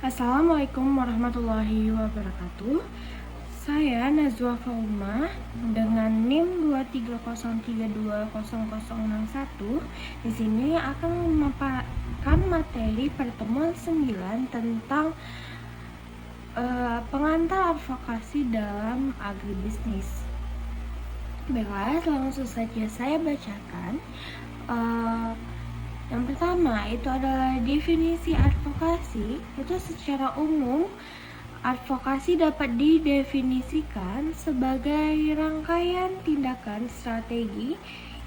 Assalamualaikum warahmatullahi wabarakatuh. Saya Nazwa Fauma dengan NIM 230320061. Di sini akan memaparkan materi pertemuan 9 tentang pengantar advokasi dalam agribisnis. Baiklah, langsung saja saya bacakan. Yang pertama itu adalah definisi advokasi. Itu secara umum, advokasi dapat didefinisikan sebagai rangkaian tindakan strategi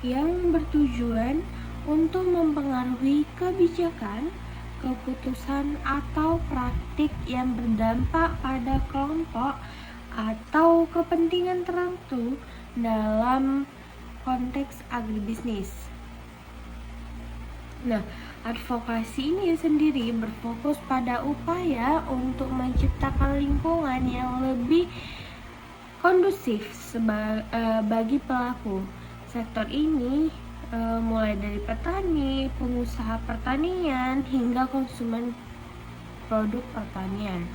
yang bertujuan untuk mempengaruhi kebijakan, keputusan, atau praktik yang berdampak pada kelompok atau kepentingan tertentu dalam konteks agribisnis. Nah, advokasi ini sendiri berfokus pada upaya untuk menciptakan lingkungan yang lebih kondusif bagi pelaku sektor ini, mulai dari petani, pengusaha pertanian, hingga konsumen produk pertanian.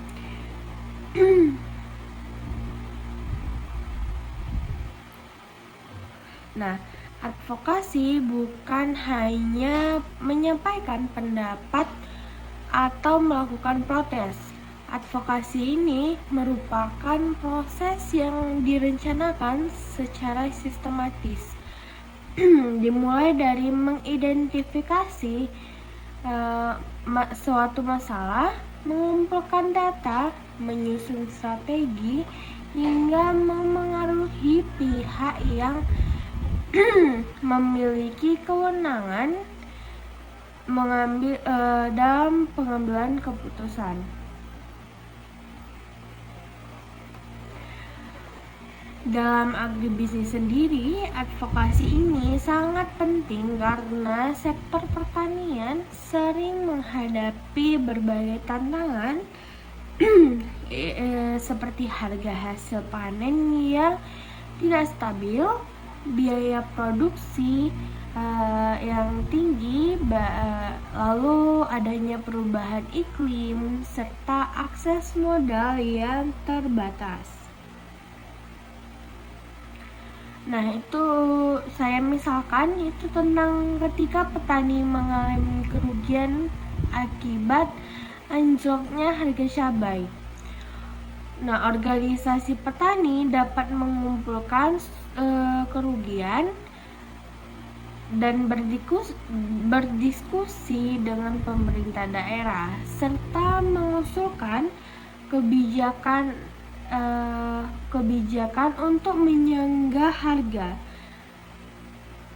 Nah, advokasi bukan hanya menyampaikan pendapat atau melakukan protes. Advokasi ini merupakan proses yang direncanakan secara sistematis. Dimulai dari mengidentifikasi suatu masalah, mengumpulkan data, menyusun strategi, hingga memengaruhi pihak yang memiliki kewenangan dalam pengambilan keputusan. Dalam agribisnis sendiri, advokasi ini sangat penting karena sektor pertanian sering menghadapi berbagai tantangan seperti harga hasil panen yang tidak stabil, biaya produksi yang tinggi, lalu adanya perubahan iklim, serta akses modal yang terbatas. Nah, itu saya misalkan itu tentang ketika petani mengalami kerugian akibat anjloknya harga cabai. Nah, organisasi petani dapat mengumpulkan kerugian dan berdiskusi dengan pemerintah daerah serta mengusulkan kebijakan untuk menyangga harga.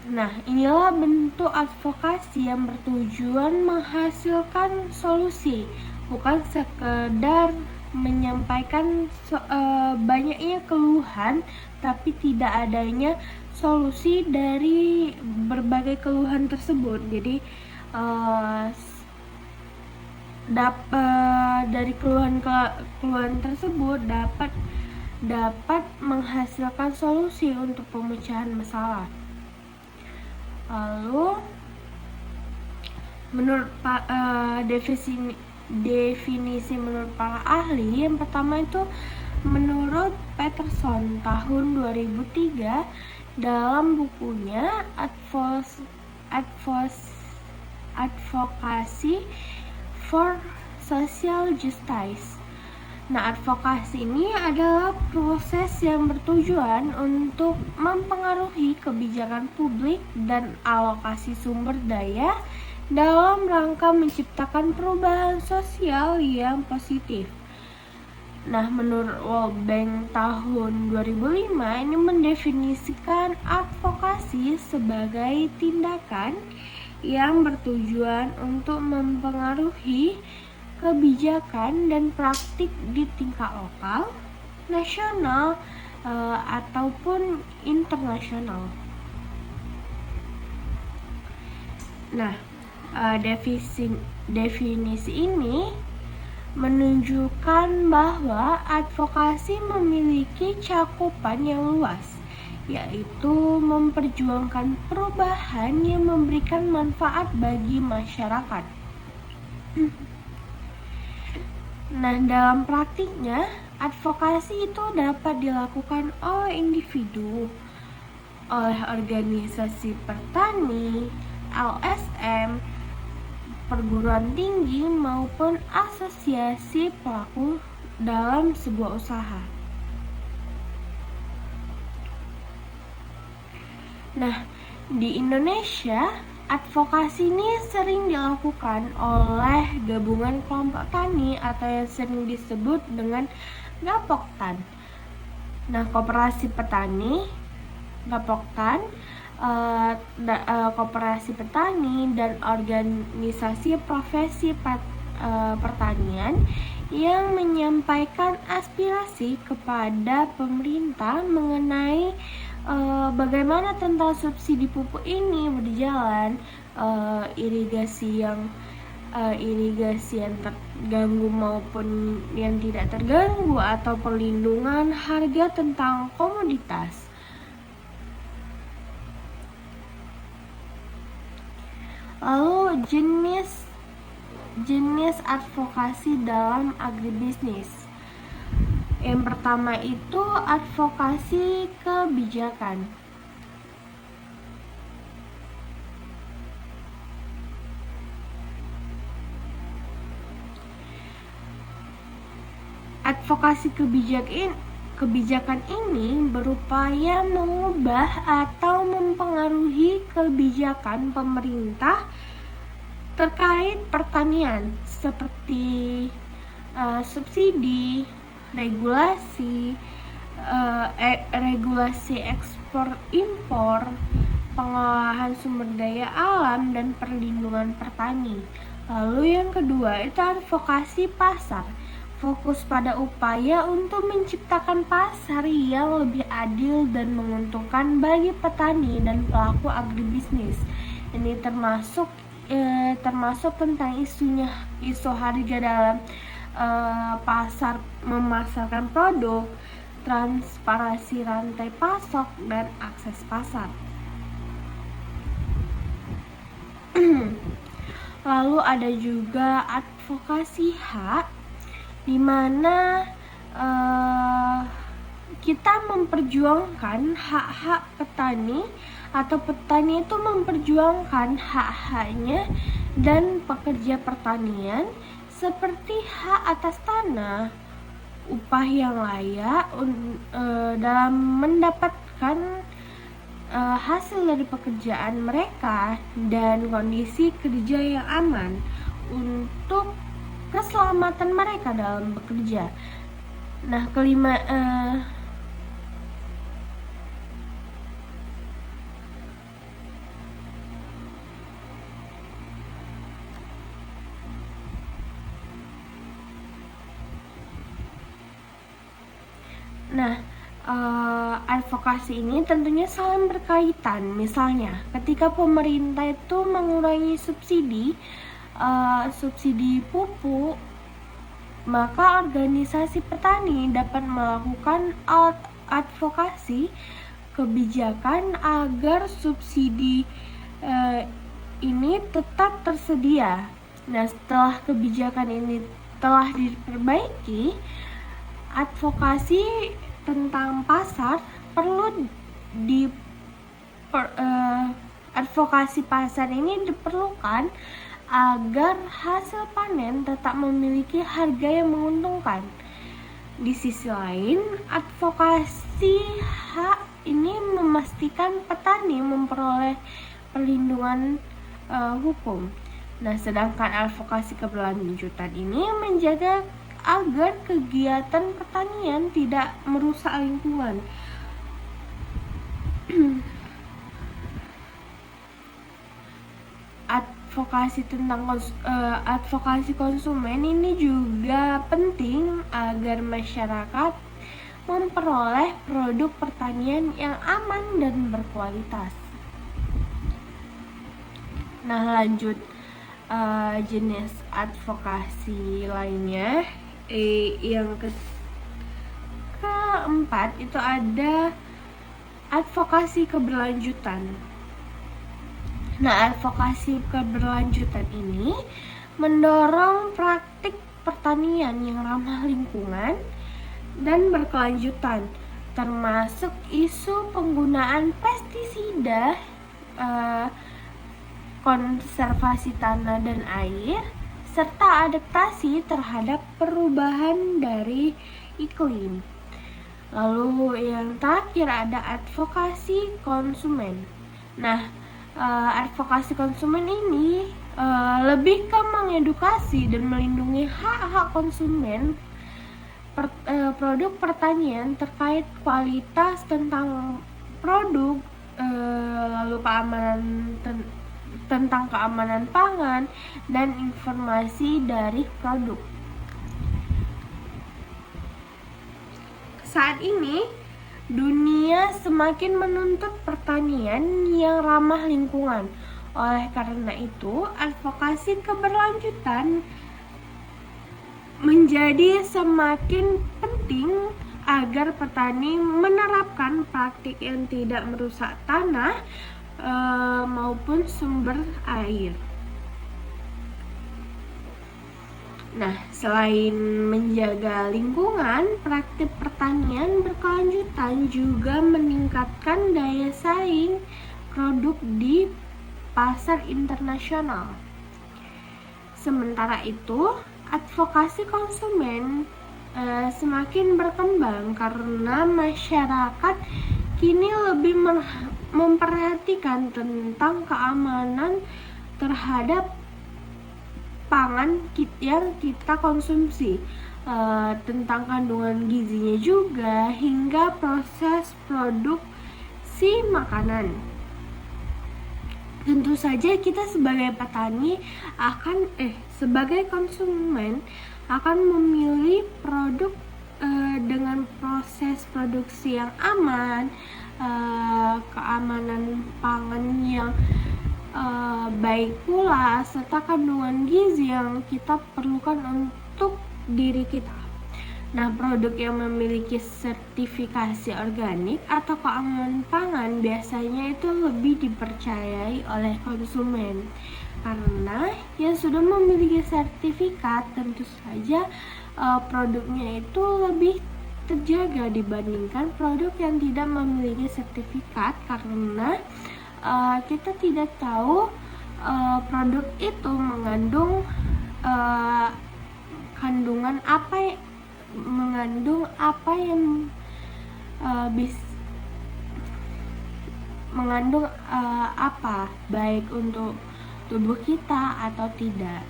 Nah, inilah bentuk advokasi yang bertujuan menghasilkan solusi, bukan sekedar menyampaikan banyaknya keluhan, tapi tidak adanya solusi dari berbagai keluhan tersebut. Jadi dari keluhan tersebut dapat menghasilkan solusi untuk pemecahan masalah. Lalu menurut definisi menurut para ahli, yang pertama itu menurut Peterson tahun 2003 dalam bukunya Advocacy for Social Justice. Nah, advokasi ini adalah proses yang bertujuan untuk mempengaruhi kebijakan publik dan alokasi sumber daya dalam rangka menciptakan perubahan sosial yang positif. Nah, menurut World Bank tahun 2005 ini mendefinisikan advokasi sebagai tindakan yang bertujuan untuk mempengaruhi kebijakan dan praktik di tingkat lokal, nasional, ataupun internasional. Nah, definisi ini menunjukkan bahwa advokasi memiliki cakupan yang luas, yaitu memperjuangkan perubahan yang memberikan manfaat bagi masyarakat. Nah, dalam praktiknya, advokasi itu dapat dilakukan oleh individu, oleh organisasi petani, LSM, perguruan tinggi, maupun asosiasi pelaku dalam sebuah usaha. Nah, di Indonesia, advokasi ini sering dilakukan oleh gabungan kelompok tani atau yang sering disebut dengan Gapoktan. Nah, koperasi petani, Gapoktan, koperasi petani dan organisasi profesi pertanian yang menyampaikan aspirasi kepada pemerintah mengenai bagaimana tentang subsidi pupuk ini berjalan, irigasi yang terganggu maupun yang tidak terganggu, atau perlindungan harga tentang komoditas. Lalu jenis advokasi dalam agribisnis. Yang pertama itu advokasi kebijakan. Advokasi kebijakan ini berupaya mengubah atau mempengaruhi kebijakan pemerintah terkait pertanian, seperti subsidi, regulasi ekspor impor, pengolahan sumber daya alam, dan perlindungan petani. Lalu yang kedua itu advokasi pasar, fokus pada upaya untuk menciptakan pasar yang lebih adil dan menguntungkan bagi petani dan pelaku agribisnis. Ini termasuk tentang isu harga dalam pasar, memasarkan produk, transparansi rantai pasok, dan akses pasar. Lalu ada juga advokasi hak, di mana kita memperjuangkan hak-hak petani, atau petani itu memperjuangkan hak-haknya dan pekerja pertanian, seperti hak atas tanah, upah yang layak dalam mendapatkan hasil dari pekerjaan mereka, dan kondisi kerja yang aman untuk keselamatan mereka dalam bekerja. Nah, kelima, advokasi ini tentunya saling berkaitan. Misalnya, ketika pemerintah itu mengurangi subsidi pupuk, maka organisasi petani dapat melakukan advokasi kebijakan agar subsidi ini tetap tersedia. Nah, setelah kebijakan ini telah diperbaiki, advokasi tentang pasar perlu advokasi pasar ini diperlukan agar hasil panen tetap memiliki harga yang menguntungkan. Di sisi lain, advokasi hak ini memastikan petani memperoleh perlindungan hukum. Nah, sedangkan advokasi keberlanjutan ini menjaga agar kegiatan pertanian tidak merusak lingkungan. Advokasi konsumen ini juga penting agar masyarakat memperoleh produk pertanian yang aman dan berkualitas. Nah, lanjut jenis advokasi lainnya. Yang keempat itu ada advokasi keberlanjutan. Nah, advokasi keberlanjutan ini mendorong praktik pertanian yang ramah lingkungan dan berkelanjutan, termasuk isu penggunaan pestisida, konservasi tanah dan air, serta adaptasi terhadap perubahan dari iklim. Lalu yang terakhir ada advokasi konsumen. Nah, advokasi konsumen ini lebih ke mengedukasi dan melindungi hak-hak konsumen produk pertanian terkait kualitas tentang produk, lalu tentang keamanan pangan dan informasi dari produk. Saat ini dunia semakin menuntut pertanian yang ramah lingkungan. Oleh karena itu, advokasi keberlanjutan menjadi semakin penting agar petani menerapkan praktik yang tidak merusak tanah maupun sumber air. Nah, selain menjaga lingkungan, praktik pertanian berkelanjutan juga meningkatkan daya saing produk di pasar internasional. Sementara itu, advokasi konsumen semakin berkembang karena masyarakat kini lebih memperhatikan tentang keamanan terhadap pangan yang kita konsumsi, tentang kandungan gizinya juga, hingga proses produksi makanan. Tentu saja kita sebagai petani sebagai konsumen akan memilih produk dengan proses produksi yang aman, keamanan pangan yang baik pula, serta kandungan gizi yang kita perlukan untuk diri kita. Nah, produk yang memiliki sertifikasi organik atau keamanan pangan biasanya itu lebih dipercayai oleh konsumen karena yang sudah memiliki sertifikat tentu saja produknya itu lebih terjaga dibandingkan produk yang tidak memiliki sertifikat, karena kita tidak tahu produk itu mengandung kandungan apa, mengandung apa baik untuk tubuh kita atau tidak.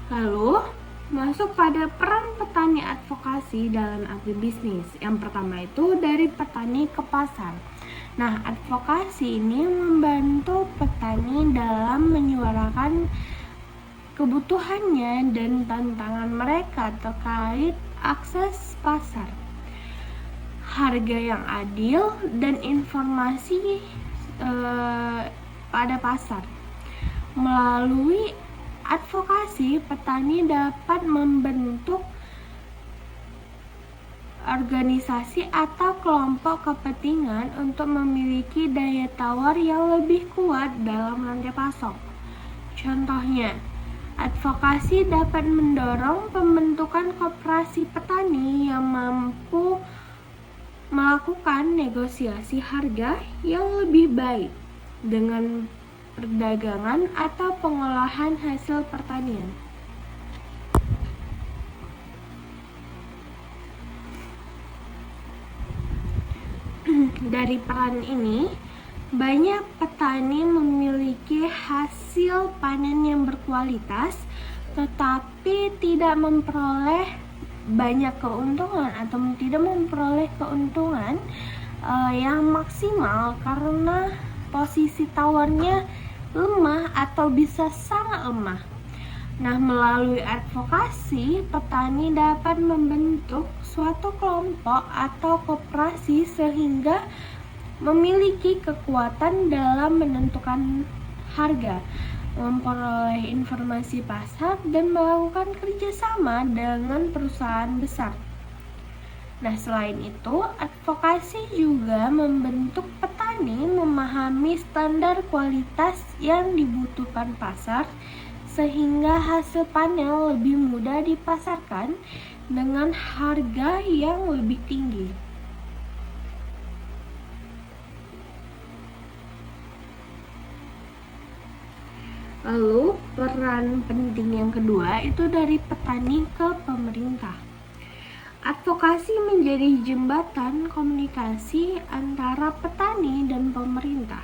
Lalu masuk pada peran petani advokasi dalam agribisnis. Yang pertama itu dari petani ke pasar. Nah, advokasi ini membantu petani dalam menyuarakan kebutuhannya dan tantangan mereka terkait akses pasar, harga yang adil, dan informasi pada pasar. Melalui advokasi, petani dapat membentuk organisasi atau kelompok kepentingan untuk memiliki daya tawar yang lebih kuat dalam rantai pasok. Contohnya, advokasi dapat mendorong pembentukan koperasi petani yang mampu melakukan negosiasi harga yang lebih baik dengan perdagangan atau pengolahan hasil pertanian. Dari peran ini, banyak petani memiliki hasil panen yang berkualitas tetapi tidak memperoleh banyak keuntungan atau tidak memperoleh keuntungan yang maksimal karena posisi tawarnya lemah atau bisa sangat lemah. Nah, melalui advokasi, petani dapat membentuk suatu kelompok atau koperasi sehingga memiliki kekuatan dalam menentukan harga, memperoleh informasi pasar, dan melakukan kerjasama dengan perusahaan besar. Nah, selain itu, advokasi juga membentuk petani petani memahami standar kualitas yang dibutuhkan pasar sehingga hasil panen lebih mudah dipasarkan dengan harga yang lebih tinggi. Lalu peran penting yang kedua itu dari petani ke pemerintah. Advokasi menjadi jembatan komunikasi antara petani dan pemerintah.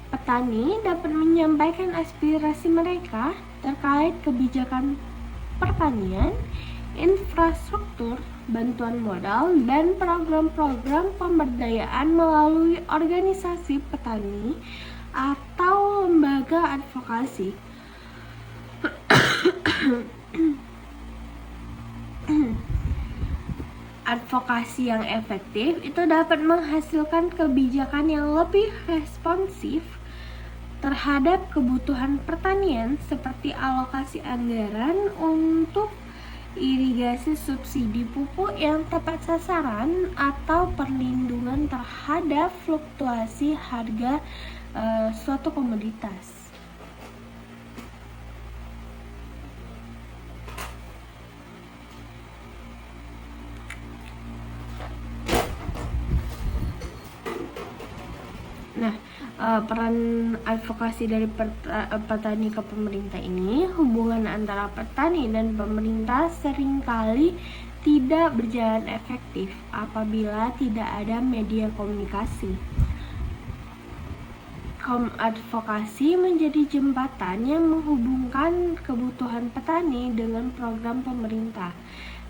Petani dapat menyampaikan aspirasi mereka terkait kebijakan pertanian, infrastruktur, bantuan modal, dan program-program pemberdayaan melalui organisasi petani atau lembaga advokasi. Advokasi yang efektif itu dapat menghasilkan kebijakan yang lebih responsif terhadap kebutuhan pertanian seperti alokasi anggaran untuk irigasi, subsidi pupuk yang tepat sasaran, atau perlindungan terhadap fluktuasi harga suatu komoditas. Nah, peran advokasi dari petani ke pemerintah ini, hubungan antara petani dan pemerintah seringkali tidak berjalan efektif apabila tidak ada media komunikasi. Advokasi menjadi jembatan yang menghubungkan kebutuhan petani dengan program pemerintah.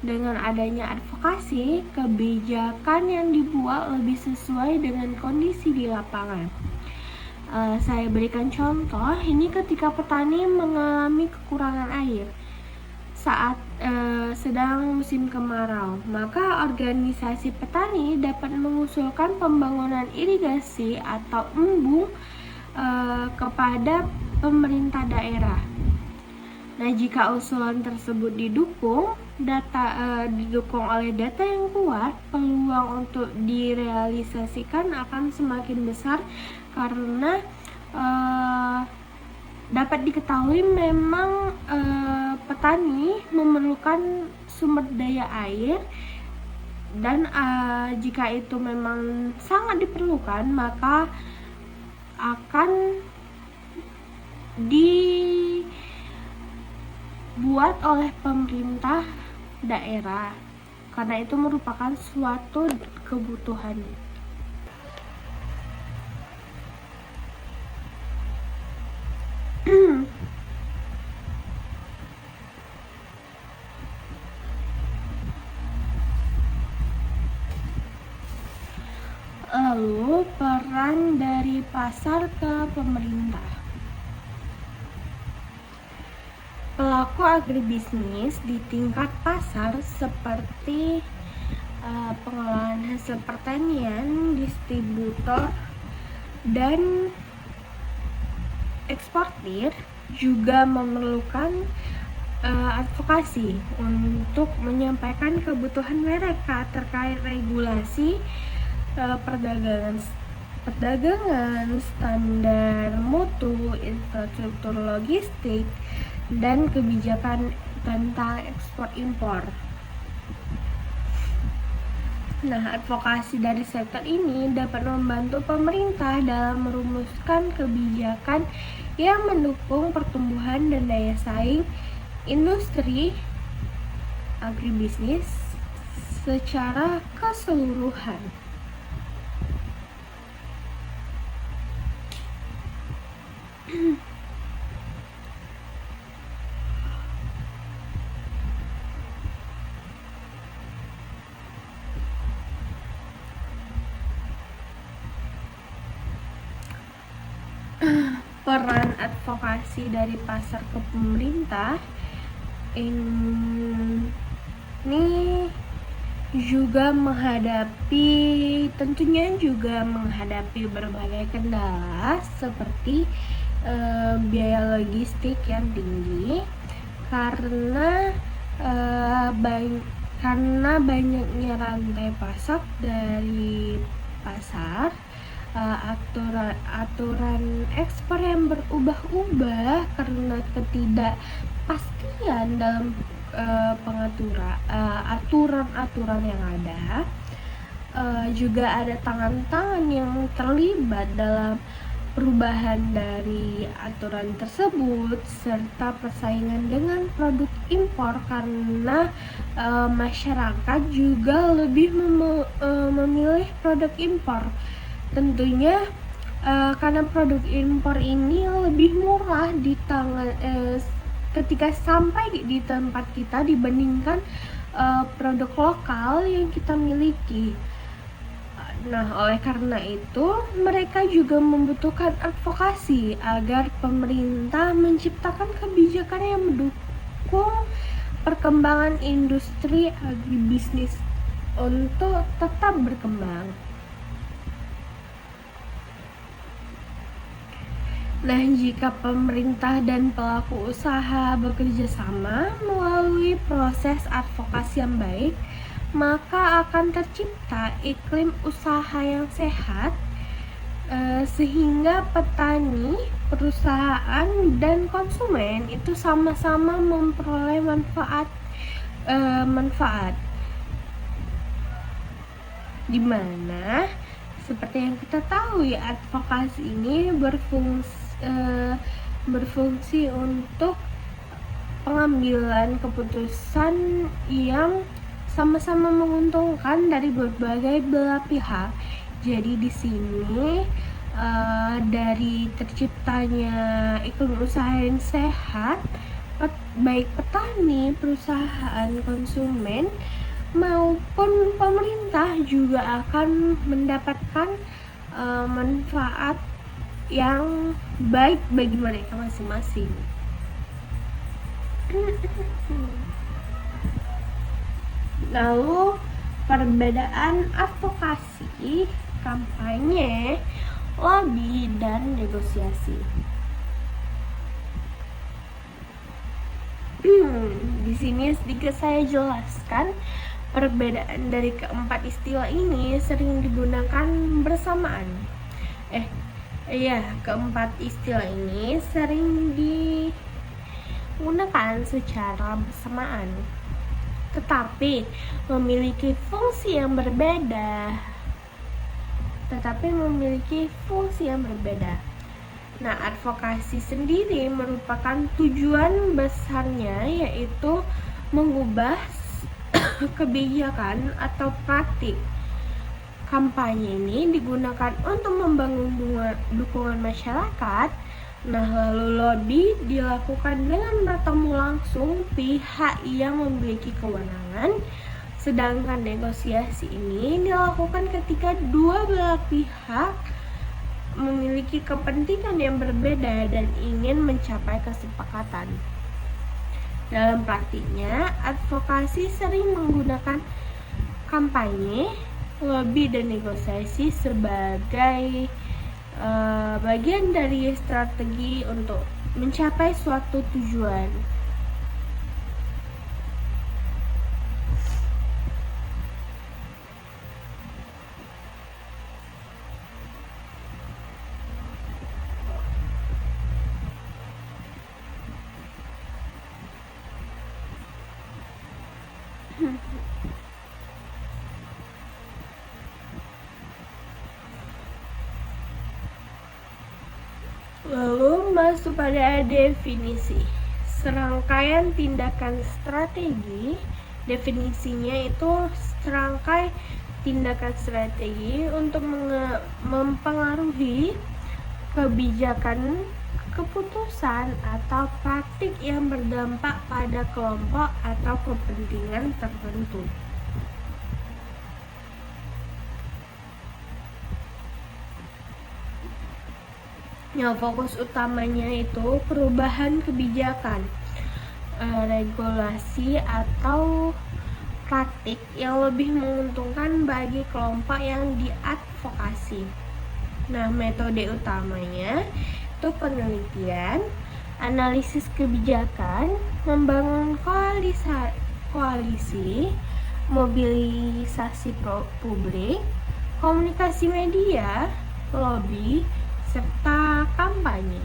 Dengan adanya advokasi, kebijakan yang dibuat lebih sesuai dengan kondisi di lapangan. Saya berikan contoh, ini ketika petani mengalami kekurangan air saat sedang musim kemarau, maka organisasi petani dapat mengusulkan pembangunan irigasi atau embung kepada pemerintah daerah. Nah, jika usulan tersebut didukung oleh data yang kuat, peluang untuk direalisasikan akan semakin besar karena dapat diketahui memang petani memerlukan sumber daya air, dan jika itu memang sangat diperlukan, maka akan dibuat oleh pemerintah daerah karena itu merupakan suatu kebutuhan. Lalu peran dari pasar ke pemerintah. Pelaku agribisnis di tingkat pasar seperti pengolahan hasil pertanian, distributor, dan eksportir juga memerlukan advokasi untuk menyampaikan kebutuhan mereka terkait regulasi perdagangan, standar mutu, infrastruktur logistik, dan kebijakan tentang ekspor impor. Nah, advokasi dari sektor ini dapat membantu pemerintah dalam merumuskan kebijakan yang mendukung pertumbuhan dan daya saing industri agribisnis secara keseluruhan. Peran advokasi dari pasar ke pemerintah ini tentunya juga menghadapi berbagai kendala seperti biaya logistik yang tinggi karena banyaknya rantai pasok dari pasar aturan ekspor yang berubah-ubah karena ketidakpastian dalam aturan-aturan yang ada. Juga ada tangan-tangan yang terlibat dalam perubahan dari aturan tersebut serta persaingan dengan produk impor karena masyarakat juga lebih memilih produk impor. Tentunya karena produk impor ini lebih murah di tangan ketika sampai di tempat kita dibandingkan produk lokal yang kita miliki. Nah, oleh karena itu, mereka juga membutuhkan advokasi agar pemerintah menciptakan kebijakan yang mendukung perkembangan industri agribisnis untuk tetap berkembang. Nah, jika pemerintah dan pelaku usaha bekerja sama melalui proses advokasi yang baik, maka akan tercipta iklim usaha yang sehat sehingga petani, perusahaan, dan konsumen itu sama-sama memperoleh manfaat dimana seperti yang kita tahu ya, advokasi ini berfungsi untuk pengambilan keputusan yang sama-sama menguntungkan dari berbagai belah pihak. Jadi di sini dari terciptanya iklim usaha yang sehat, baik petani, perusahaan, konsumen maupun pemerintah juga akan mendapatkan manfaat yang baik bagi mereka masing-masing. Lalu perbedaan advokasi, kampanye, lobby, dan negosiasi. Di sini sedikit saya jelaskan perbedaan dari keempat istilah ini sering digunakan bersamaan. Keempat istilah ini sering digunakan secara bersamaan, tetapi memiliki fungsi yang berbeda. Nah, advokasi sendiri merupakan tujuan besarnya yaitu mengubah kebijakan atau praktik. Kampanye ini digunakan untuk membangun dukungan masyarakat. Nah, lalu lobby dilakukan dengan bertemu langsung pihak yang memiliki kewenangan, sedangkan negosiasi ini dilakukan ketika dua belah pihak memiliki kepentingan yang berbeda dan ingin mencapai kesepakatan. Dalam praktiknya, advokasi sering menggunakan kampanye, lobby, dan negosiasi sebagai bagian dari strategi untuk mencapai suatu tujuan. Lalu masuk pada definisi. Serangkaian tindakan strategi. Definisinya itu serangkai tindakan strategi untuk mempengaruhi kebijakan, keputusan, atau praktik yang berdampak pada kelompok atau kepentingan tertentu. Yang fokus utamanya itu perubahan kebijakan, regulasi atau praktik yang lebih menguntungkan bagi kelompok yang diadvokasi. Nah, metode utamanya itu penelitian, analisis kebijakan, membangun koalisi, mobilisasi publik, komunikasi media, lobby, serta kampanye.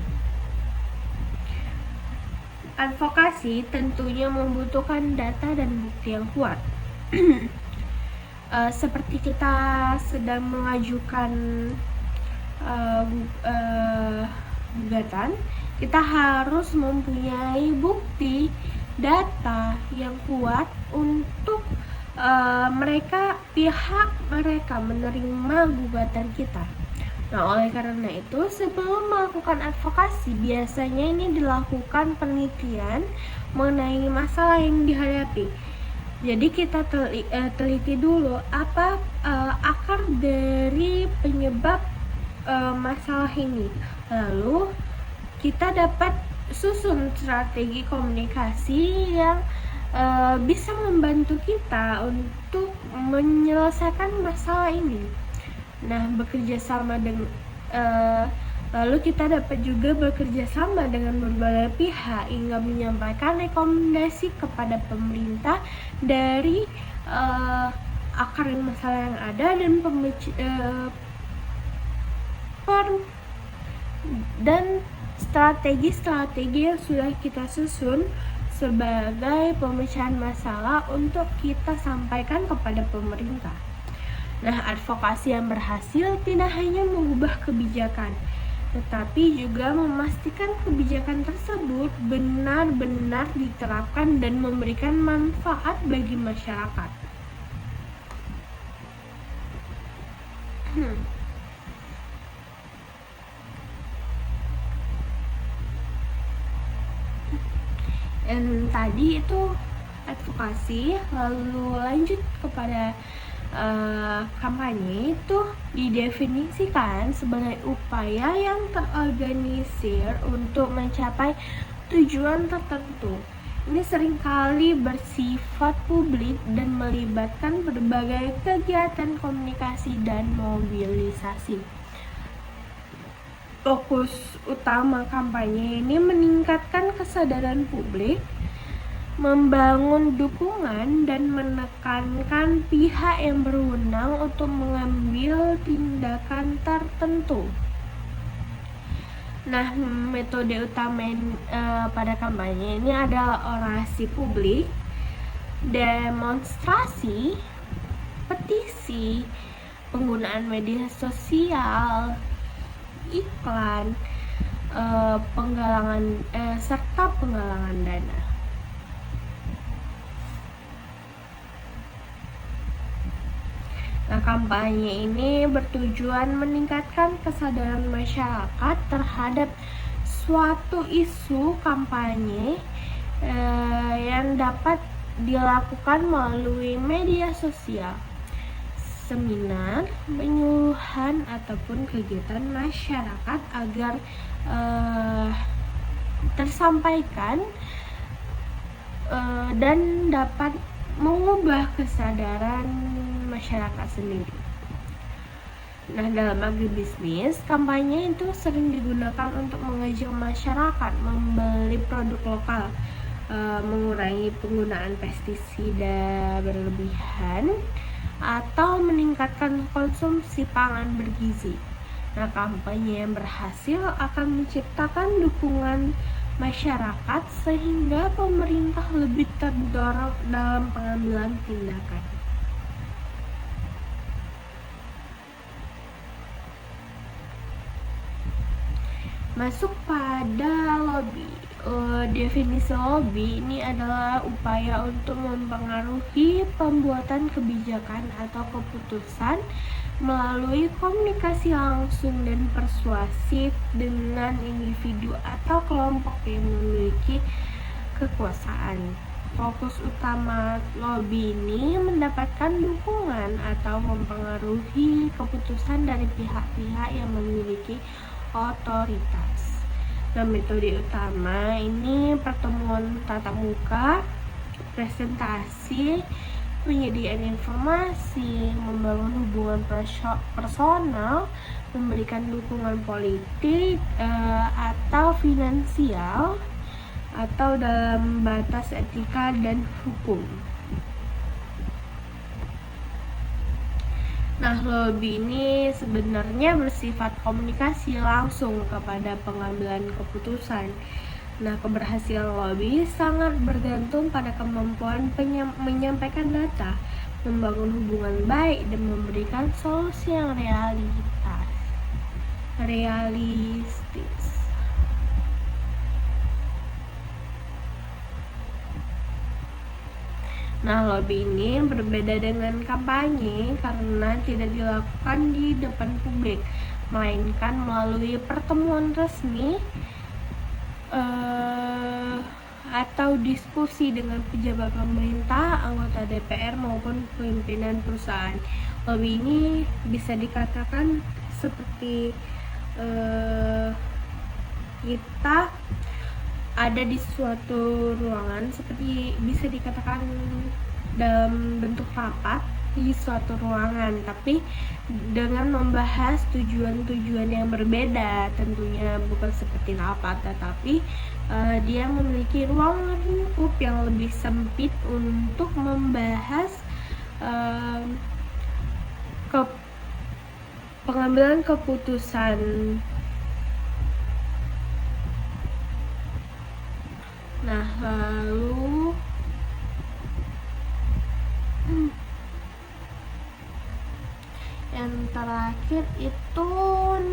Advokasi tentunya membutuhkan data dan bukti yang kuat. Seperti kita sedang mengajukan gugatan, kita harus mempunyai bukti data yang kuat untuk pihak mereka menerima gugatan kita. Nah, oleh karena itu, sebelum melakukan advokasi, biasanya ini dilakukan penelitian mengenai masalah yang dihadapi. Jadi kita teliti dulu apa akar dari penyebab masalah ini. Lalu kita dapat susun strategi komunikasi yang bisa membantu kita untuk menyelesaikan masalah ini. Nah, lalu kita dapat juga bekerja sama dengan berbagai pihak hingga menyampaikan rekomendasi kepada pemerintah dari akar masalah yang ada dan strategi-strategi yang sudah kita susun sebagai pemecahan masalah untuk kita sampaikan kepada pemerintah. Nah, advokasi yang berhasil tidak hanya mengubah kebijakan, tetapi juga memastikan kebijakan tersebut benar-benar diterapkan dan memberikan manfaat bagi masyarakat. Dan tadi itu advokasi, lalu lanjut kepada kampanye itu didefinisikan sebagai upaya yang terorganisir untuk mencapai tujuan tertentu. Ini seringkali bersifat publik dan melibatkan berbagai kegiatan komunikasi dan mobilisasi. Fokus utama kampanye ini meningkatkan kesadaran publik, membangun dukungan, dan menekankan pihak yang berwenang untuk mengambil tindakan tertentu. Nah, metode utama pada kampanye ini adalah orasi publik, demonstrasi, petisi, penggunaan media sosial, iklan, serta penggalangan dana. Nah, kampanye ini bertujuan meningkatkan kesadaran masyarakat terhadap suatu isu kampanye yang dapat dilakukan melalui media sosial, seminar, penyuluhan, ataupun kegiatan masyarakat agar tersampaikan dan dapat mengubah kesadaran masyarakat sendiri. Nah, dalam agribisnis, kampanye itu sering digunakan untuk mengajak masyarakat membeli produk lokal, mengurangi penggunaan pestisida berlebihan, atau meningkatkan konsumsi pangan bergizi. Nah, kampanye yang berhasil akan menciptakan dukungan masyarakat sehingga pemerintah lebih terdorong dalam pengambilan tindakan. Masuk pada lobby. Definisi lobby ini adalah upaya untuk mempengaruhi pembuatan kebijakan atau keputusan melalui komunikasi langsung dan persuasif dengan individu atau kelompok yang memiliki kekuasaan. Fokus utama lobby ini mendapatkan dukungan atau mempengaruhi keputusan dari pihak-pihak yang memiliki otoritas. Nah, metode utama ini pertemuan tatap muka, presentasi, penyediaan informasi, membangun hubungan personal, memberikan dukungan politik atau finansial, atau dalam batas etika dan hukum. Nah, lobby ini sebenarnya bersifat komunikasi langsung kepada pengambilan keputusan. Nah, keberhasilan lobby sangat bergantung pada kemampuan menyampaikan data, membangun hubungan baik, dan memberikan solusi yang realistis. Nah, lobby ini berbeda dengan kampanye karena tidak dilakukan di depan publik, melainkan melalui pertemuan resmi atau diskusi dengan pejabat pemerintah, anggota DPR maupun pimpinan perusahaan. Lobby ini bisa dikatakan seperti kita ada di suatu ruangan, seperti bisa dikatakan dalam bentuk rapat di suatu ruangan, tapi dengan membahas tujuan-tujuan yang berbeda. Tentunya bukan seperti rapat, tetapi dia memiliki ruang lingkup yang lebih sempit untuk membahas pengambilan keputusan. Nah, lalu yang terakhir itu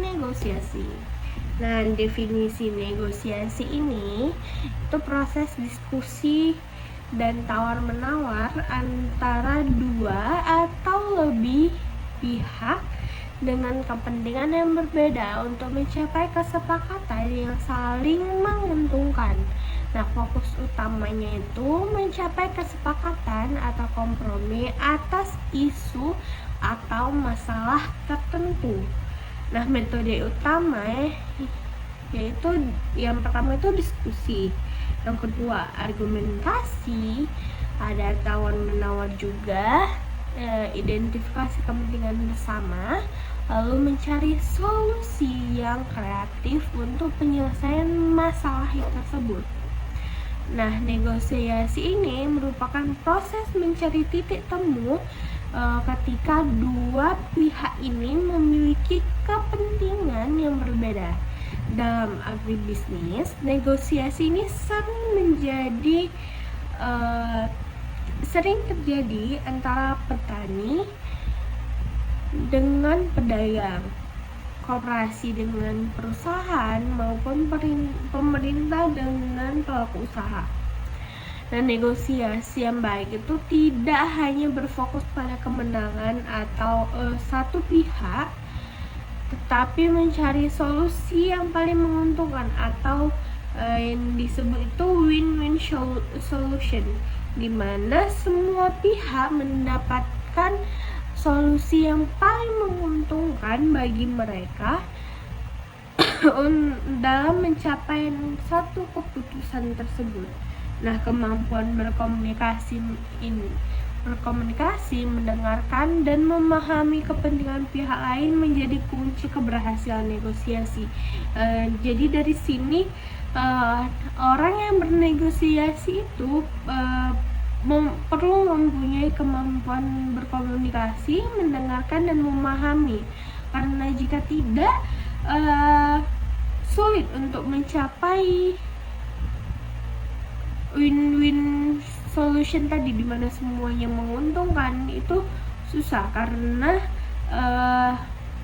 negosiasi. Nah, definisi negosiasi ini itu proses diskusi dan tawar-menawar antara dua atau lebih pihak dengan kepentingan yang berbeda untuk mencapai kesepakatan yang saling menguntungkan. Nah, fokus utamanya itu mencapai kesepakatan atau kompromi atas isu atau masalah tertentu. Nah, metode utama yaitu yang pertama itu diskusi, yang kedua argumentasi, ada tawar-menawar juga, identifikasi kepentingan bersama, lalu mencari solusi yang kreatif untuk penyelesaian masalah tersebut. Nah, negosiasi ini merupakan proses mencari titik temu ketika dua pihak ini memiliki kepentingan yang berbeda. Dalam agribisnis, negosiasi ini sering terjadi antara petani dengan pedagang, koperasi dengan perusahaan, maupun pemerintah dengan pelaku usaha. Dan negosiasi yang baik itu tidak hanya berfokus pada kemenangan atau satu pihak, tetapi mencari solusi yang paling menguntungkan atau yang disebut itu win-win solution, di mana semua pihak mendapatkan solusi yang paling menguntungkan bagi mereka dalam mencapai satu keputusan tersebut. Nah, kemampuan berkomunikasi, mendengarkan, dan memahami kepentingan pihak lain menjadi kunci keberhasilan negosiasi. Jadi dari sini orang yang bernegosiasi itu perlu mempunyai kemampuan berkomunikasi, mendengarkan, dan memahami. Karena jika tidak, sulit untuk mencapai win-win solution tadi, dimana semuanya menguntungkan. Itu susah karena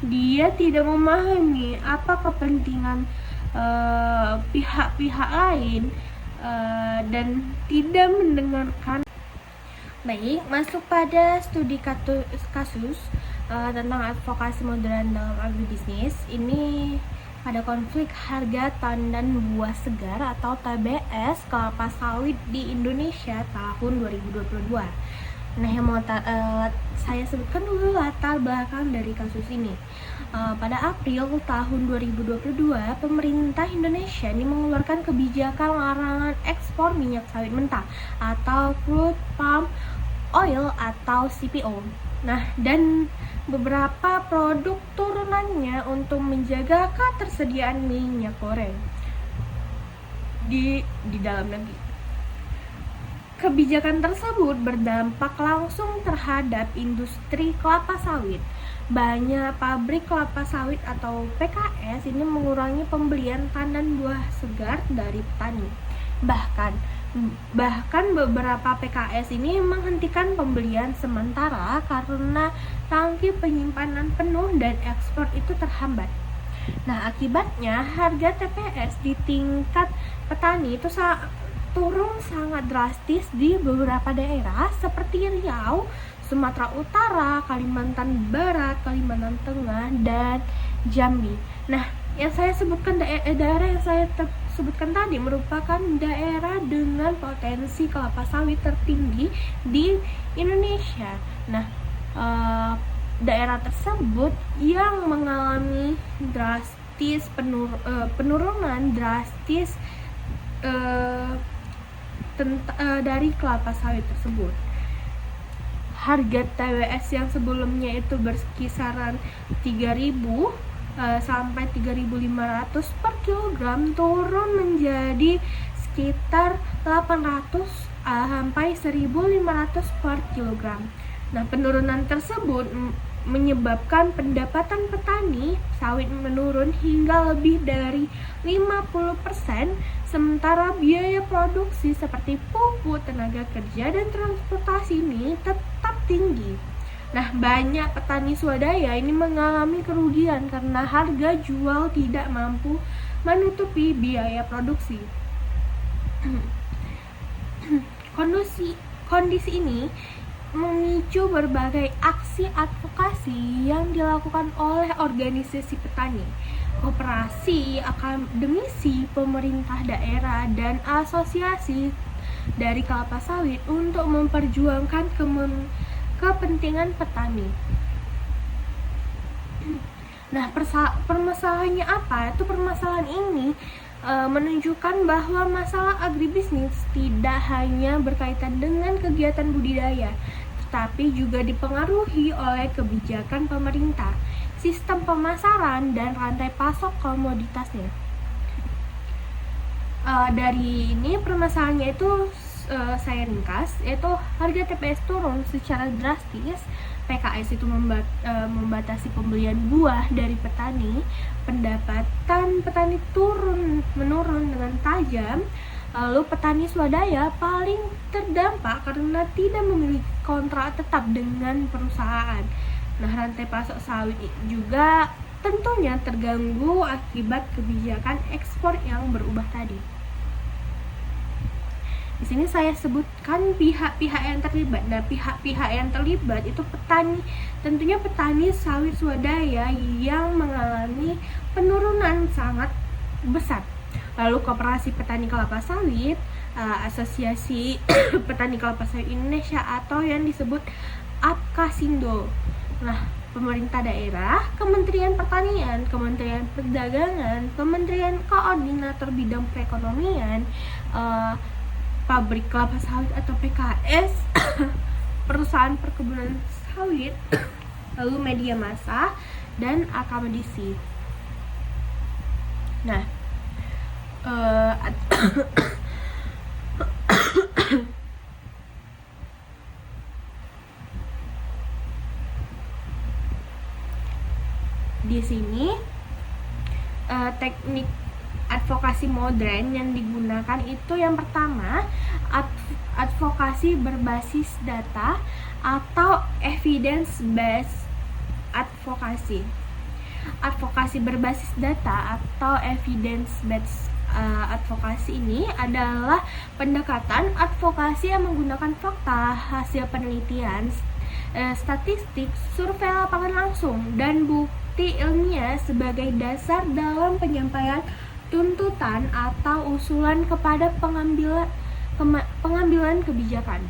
dia tidak memahami apa kepentingan pihak-pihak lain dan tidak mendengarkan. Baik, masuk pada studi kasus tentang advokasi modern dalam agribisnis. Ini ada konflik harga tandan buah segar atau TBS kelapa sawit di Indonesia tahun 2022. Nah, yang mau saya sebutkan dulu latar belakang dari kasus ini. Pada April tahun 2022, pemerintah Indonesia ini mengeluarkan kebijakan larangan ekspor minyak sawit mentah atau crude palm oil atau CPO. Nah, dan beberapa produk turunannya untuk menjaga ketersediaan minyak goreng di dalam negeri. Kebijakan tersebut berdampak langsung terhadap industri kelapa sawit. Banyak pabrik kelapa sawit atau PKS ini mengurangi pembelian tandan buah segar dari petani. Bahkan beberapa PKS ini menghentikan pembelian sementara karena tangki penyimpanan penuh dan ekspor itu terhambat. Nah, akibatnya harga TPS di tingkat petani itu turun sangat drastis di beberapa daerah seperti Riau, Sumatera Utara, Kalimantan Barat, Kalimantan Tengah, dan Jambi. Nah, yang saya sebutkan daerah yang saya sebutkan tadi merupakan daerah dengan potensi kelapa sawit tertinggi di Indonesia. Nah, daerah tersebut yang mengalami drastis penurunan drastis dari kelapa sawit tersebut. Harga TWS yang sebelumnya itu berkisaran 3.000 sampai 3.500 per kilogram turun menjadi sekitar 800 sampai 1.500 per kilogram. Nah, penurunan tersebut menyebabkan pendapatan petani sawit menurun hingga lebih dari 50%, sementara biaya produksi seperti pupuk, tenaga kerja, dan transportasi ini tetap tinggi. Nah, banyak petani swadaya ini mengalami kerugian karena harga jual tidak mampu menutupi biaya produksi. Kondisi ini memicu berbagai aksi advokasi yang dilakukan oleh organisasi petani, koperasi, akademisi, pemerintah daerah, dan asosiasi dari kelapa sawit untuk memperjuangkan kepentingan petani. Nah, permasalahannya apa? Permasalahan ini menunjukkan bahwa masalah agribisnis tidak hanya berkaitan dengan kegiatan budidaya, tetapi juga dipengaruhi oleh kebijakan pemerintah, sistem pemasaran, dan rantai pasok komoditasnya. Dari ini permasalahannya itu saya ringkas, yaitu harga TPS turun secara drastis, PKS itu membatasi pembelian buah dari petani, pendapatan petani menurun dengan tajam, lalu petani swadaya paling terdampak karena tidak memiliki kontrak tetap dengan perusahaan. Nah, rantai pasok sawit juga tentunya terganggu akibat kebijakan ekspor yang berubah tadi. Di sini saya sebutkan pihak-pihak yang terlibat. Nah, pihak-pihak yang terlibat itu petani, tentunya petani sawit swadaya yang mengalami penurunan sangat besar. Lalu koperasi petani kelapa sawit, asosiasi petani kelapa sawit Indonesia atau yang disebut APKasindo. Nah, pemerintah daerah, Kementerian Pertanian, Kementerian Perdagangan, Kementerian Koordinator Bidang Perekonomian, pabrik kelapa sawit atau PKS, perusahaan perkebunan sawit, lalu media massa, dan akademisi. Nah, di sini teknik advokasi modern yang digunakan itu yang pertama advokasi berbasis data atau evidence based advokasi. Advokasi berbasis data atau evidence based advokasi ini adalah pendekatan advokasi yang menggunakan fakta, hasil penelitian, statistik, survei lapangan langsung, dan bukti ilmiah sebagai dasar dalam penyampaian tuntutan atau usulan kepada pengambilan kebijakan.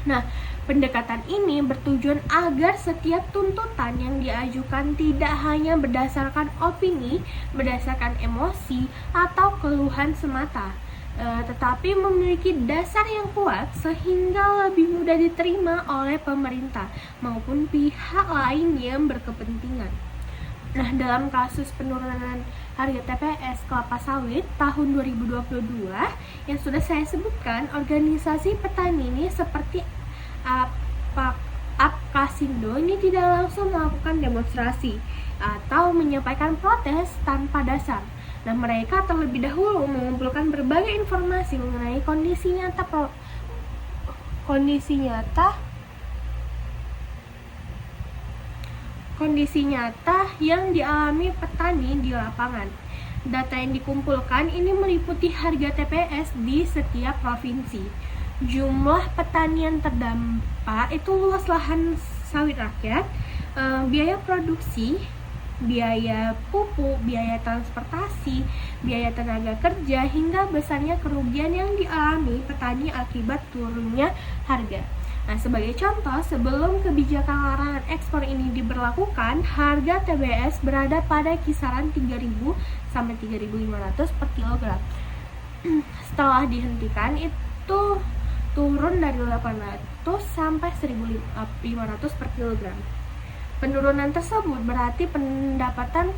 Nah, pendekatan ini bertujuan agar setiap tuntutan yang diajukan tidak hanya berdasarkan opini, berdasarkan emosi, atau keluhan semata, tetapi memiliki dasar yang kuat sehingga lebih mudah diterima oleh pemerintah maupun pihak lain yang berkepentingan. Nah, dalam kasus penurunan harga TPS kelapa sawit tahun 2022 yang sudah saya sebutkan, organisasi petani ini seperti Apkasindo ini tidak langsung melakukan demonstrasi atau menyampaikan protes tanpa dasar. Nah, mereka terlebih dahulu mengumpulkan berbagai informasi mengenai kondisi nyata yang dialami petani di lapangan. Data yang dikumpulkan ini meliputi harga TPS di setiap provinsi, jumlah petani yang terdampak, itu luas lahan sawit rakyat, biaya produksi, biaya pupuk, biaya transportasi, biaya tenaga kerja, hingga besarnya kerugian yang dialami petani akibat turunnya harga. Nah, sebagai contoh, sebelum kebijakan larangan ekspor ini diberlakukan, harga TBS berada pada kisaran 3.000 sampai 3.500 per kilogram. Setelah dihentikan, itu turun dari 800 sampai 1.500 per kilogram. Penurunan tersebut berarti pendapatan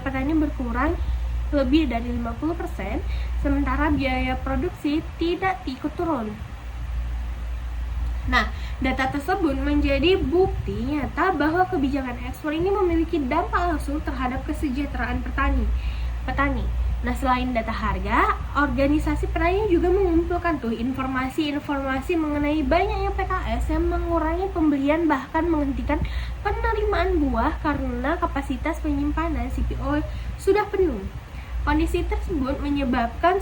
petani berkurang lebih dari 50%, sementara biaya produksi tidak ikut turun. Nah, data tersebut menjadi bukti nyata bahwa kebijakan ekspor ini memiliki dampak langsung terhadap kesejahteraan petani. Nah, selain data harga, organisasi petani juga mengumpulkan informasi mengenai banyaknya PKS yang mengurangi pembelian, bahkan menghentikan penerimaan buah karena kapasitas penyimpanan CPO sudah penuh. Kondisi tersebut menyebabkan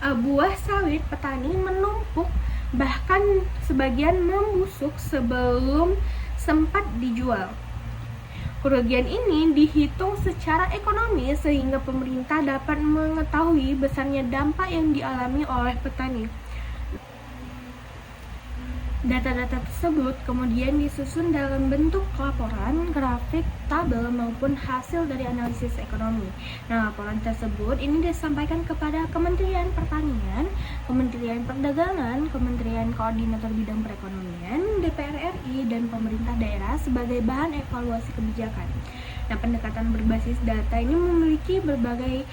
buah sawit petani menumpuk, bahkan sebagian membusuk sebelum sempat dijual. Kerugian ini dihitung secara ekonomis sehingga pemerintah dapat mengetahui besarnya dampak yang dialami oleh petani. Data-data tersebut kemudian disusun dalam bentuk laporan, grafik, tabel, maupun hasil dari analisis ekonomi. Nah, laporan tersebut ini disampaikan kepada Kementerian Pertanian, Kementerian Perdagangan, Kementerian Koordinator Bidang Perekonomian, DPR RI, dan pemerintah daerah sebagai bahan evaluasi kebijakan. Nah, pendekatan berbasis data ini memiliki berbagai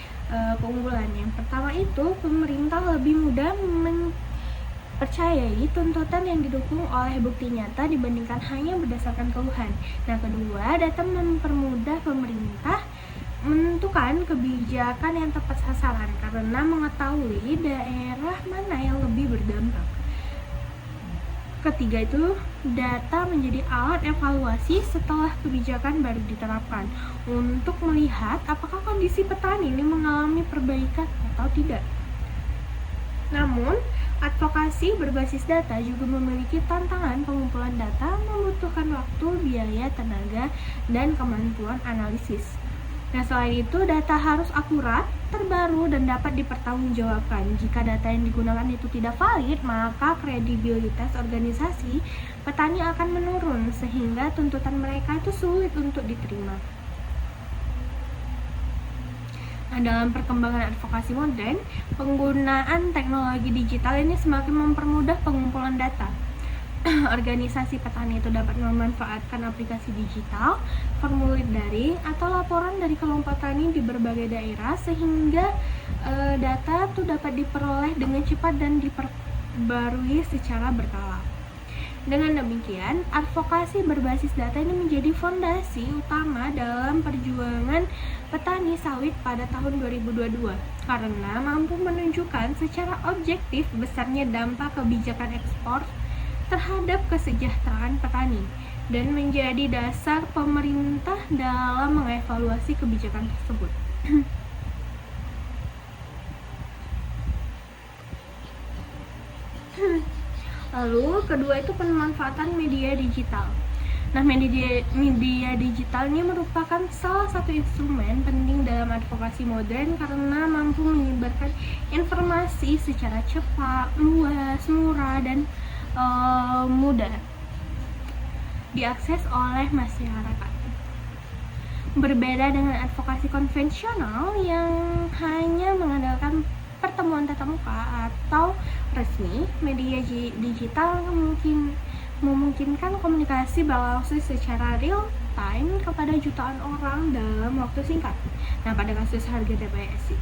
keunggulan. Yang pertama itu, pemerintah lebih mudah percayai tuntutan yang didukung oleh bukti nyata dibandingkan hanya berdasarkan keluhan. Nah, kedua, data mempermudah pemerintah menentukan kebijakan yang tepat sasaran karena mengetahui daerah mana yang lebih berdampak. Ketiga itu, data menjadi alat evaluasi setelah kebijakan baru diterapkan untuk melihat apakah kondisi petani ini mengalami perbaikan atau tidak. Namun, advokasi berbasis data juga memiliki tantangan. Pengumpulan data membutuhkan waktu, biaya, tenaga, dan kemampuan analisis. Nah, selain itu, data harus akurat, terbaru, dan dapat dipertanggungjawabkan. Jika data yang digunakan itu tidak valid, maka kredibilitas organisasi petani akan menurun, sehingga tuntutan mereka itu sulit untuk diterima. Nah, dalam perkembangan advokasi modern, penggunaan teknologi digital ini semakin mempermudah pengumpulan data. Organisasi petani itu dapat memanfaatkan aplikasi digital, formulir daring, atau laporan dari kelompok tani di berbagai daerah sehingga data itu dapat diperoleh dengan cepat dan diperbarui secara berkala. Dengan demikian, advokasi berbasis data ini menjadi fondasi utama dalam perjuangan petani sawit pada tahun 2022 karena mampu menunjukkan secara objektif besarnya dampak kebijakan ekspor terhadap kesejahteraan petani dan menjadi dasar pemerintah dalam mengevaluasi kebijakan tersebut. Lalu kedua itu pemanfaatan media digital. Nah, media digital ini merupakan salah satu instrumen penting dalam advokasi modern karena mampu menyebarkan informasi secara cepat, luas, murah, dan mudah diakses oleh masyarakat. Berbeda dengan advokasi konvensional yang hanya mengandalkan pertemuan tatap muka atau resmi, media digital memungkinkan komunikasi berlangsung secara real time kepada jutaan orang dalam waktu singkat. Nah, pada kasus harga TPS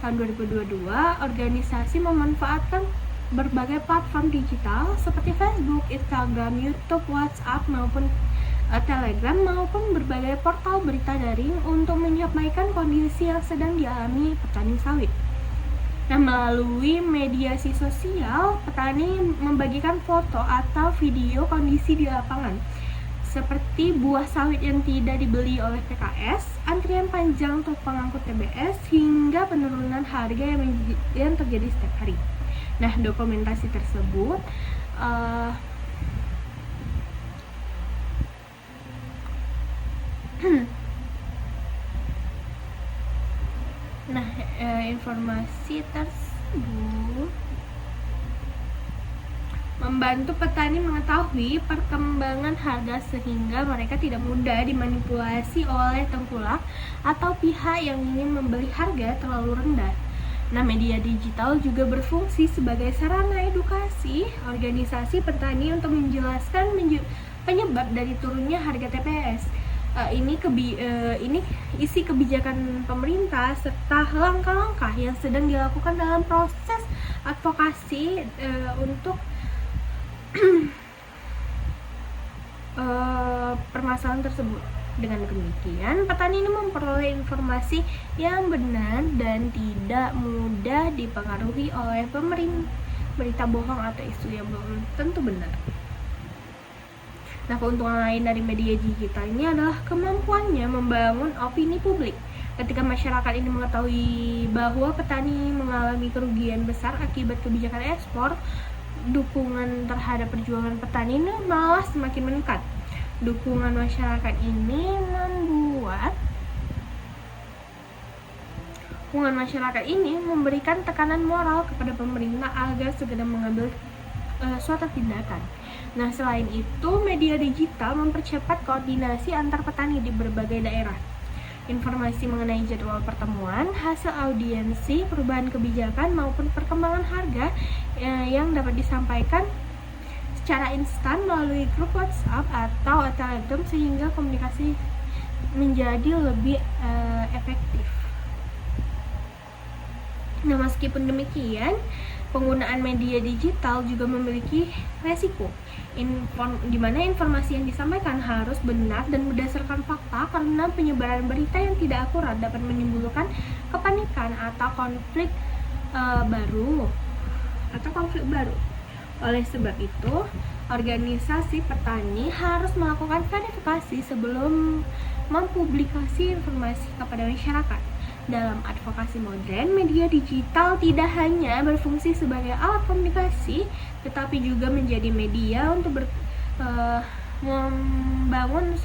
tahun 2022, organisasi memanfaatkan berbagai platform digital seperti Facebook, Instagram, YouTube, WhatsApp maupun Telegram maupun berbagai portal berita daring untuk menyampaikan kondisi yang sedang dialami petani sawit. Nah, melalui mediasi sosial, petani membagikan foto atau video kondisi di lapangan, seperti buah sawit yang tidak dibeli oleh PKS, antrian panjang truk pengangkut TBS, hingga penurunan harga yang terjadi setiap hari. Nah, dokumentasi tersebut informasi tersebut membantu petani mengetahui perkembangan harga sehingga mereka tidak mudah dimanipulasi oleh tengkulak atau pihak yang ingin membeli harga terlalu rendah. Nah, media digital juga berfungsi sebagai sarana edukasi organisasi petani untuk menjelaskan penyebab dari turunnya harga TPS. Ini isi kebijakan pemerintah serta langkah-langkah yang sedang dilakukan dalam proses advokasi untuk permasalahan tersebut. Dengan demikian, petani ini memperoleh informasi yang benar dan tidak mudah dipengaruhi oleh berita bohong atau isu yang belum tentu benar. Nah, keuntungan lain dari media digital ini adalah kemampuannya membangun opini publik. Ketika masyarakat ini mengetahui bahwa petani mengalami kerugian besar akibat kebijakan ekspor, dukungan terhadap perjuangan petani ini malah semakin meningkat. Dukungan masyarakat ini memberikan tekanan moral kepada pemerintah agar segera mengambil suatu tindakan. Nah, selain itu, media digital mempercepat koordinasi antar petani di berbagai daerah. Informasi mengenai jadwal pertemuan, hasil audiensi, perubahan kebijakan maupun perkembangan harga yang dapat disampaikan secara instan melalui grup WhatsApp atau Telegram sehingga komunikasi menjadi lebih efektif. Nah, meskipun demikian, penggunaan media digital juga memiliki resiko, di mana informasi yang disampaikan harus benar dan berdasarkan fakta, karena penyebaran berita yang tidak akurat dapat menimbulkan kepanikan atau konflik baru. Oleh sebab itu, organisasi petani harus melakukan verifikasi sebelum mempublikasi informasi kepada masyarakat. Dalam advokasi modern, media digital tidak hanya berfungsi sebagai alat komunikasi, tetapi juga menjadi media untuk membangun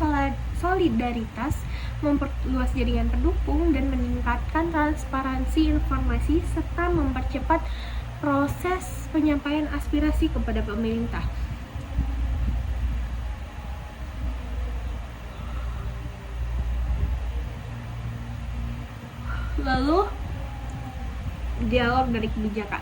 solidaritas, memperluas jaringan pendukung, dan meningkatkan transparansi informasi, serta mempercepat proses penyampaian aspirasi kepada pemerintah. Lalu, dialog dari kebijakan.